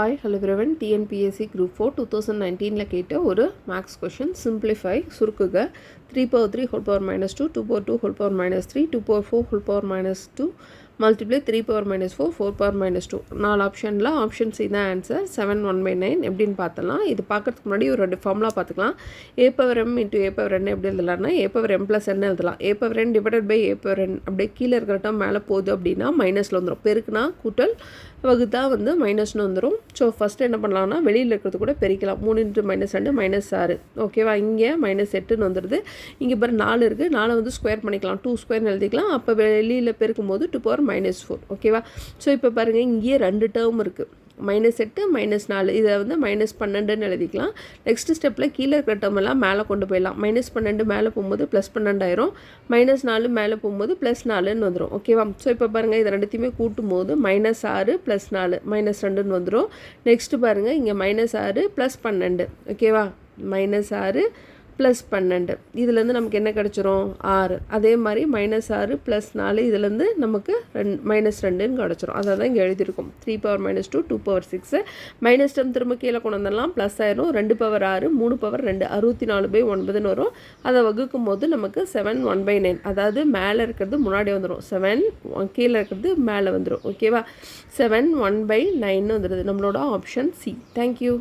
Hi, hello everyone. TNPSC Group 4 2019 கேட்ட ஒரு maths question simplify சுருக்குக 3 power 3 whole power minus 2 2 power 2 whole power minus 3 2 power 4 whole power minus 2 multiply 3 power minus 4 4 power minus 2 நாலு ஆப்ஷனில் option C தான் answer 7 1/9 எப்படின்னு பார்த்தலாம். இது பார்க்கறதுக்கு முன்னாடி ஒரு ரெண்டு ஃபார்முலா பார்த்துக்கலாம். a power m into a power n எப்படி எழுதலாம்னா a power m plus n எழுதலாம். a power n divided by a power n அப்படியே கீழே இருக்கிற டேர்ம் மேலே போகுது அப்படின்னா மைனஸில் வந்துடும். பெருக்குனா கூட்டல் வகுத்தா வந்து மைனஸ்னு வந்துடும். ஸோ ஃபஸ்ட்டு என்ன பண்ணலாம்னா வெளியில் இருக்கிறது கூட பெருக்கலாம். 3 × -2 -6 ஓகேவா. இங்கே -8ன்னு வந்துடுது. இங்கே பாரு 4 இருக்குது. 4 வந்து ஸ்கொயர் பண்ணிக்கலாம். 2 ஸ்கொயர்னு எழுதிக்கலாம். அப்போ வெளியில் பெருக்கும் போது 2 power -4 ஓகேவா. ஸோ இப்போ பாருங்கள் இங்கேயே 2 டேர்ம் இருக்குது. -8 -4 இதை வந்து -12ன்னு எழுதிக்கலாம். நெக்ஸ்ட் ஸ்டெப்பில் கீழே இருக்கிற டேர்ம் எல்லாம் மேலே கொண்டு போயிடலாம். -12 மேலே போகும்போது +12 ஆயிரும். -4 மேலே போகும்போது +4ன்னு வந்துடும் ஓகேவா. ஸோ இப்போ பாருங்கள் இது ரெண்டுத்தையுமே கூட்டும் போது -6 + 4 -2ன்னு வந்துடும். நெக்ஸ்ட்டு பாருங்கள் இங்கே -6 + 12 ஓகேவா. -6 + 12 இதுலேருந்து நமக்கு என்ன கிடச்சிரும் 6. அதே மாதிரி -6 + 4 இதுலேருந்து நமக்கு -2ன்னு கிடச்சிரும். அதை தான் இங்கே எழுதியிருக்கும். 3 power -2 2 power 6 மைனஸ் டேர்ம் திரும்ப கீழே கொண்டு வந்துடலாம். ப்ளஸ் ஆயிரும். 2 power 6 3 power 2 64/9ன்னு வரும். அதை வகுக்கும் போது நமக்கு 7 1/9 அதாவது மேலே இருக்கிறது முன்னாடி வந்துடும். 7 கீழே இருக்கிறது மேலே வந்துடும் ஓகேவா. 7 1/9 வந்துடுது நம்மளோட ஆப்ஷன் சி. தேங்க்யூ.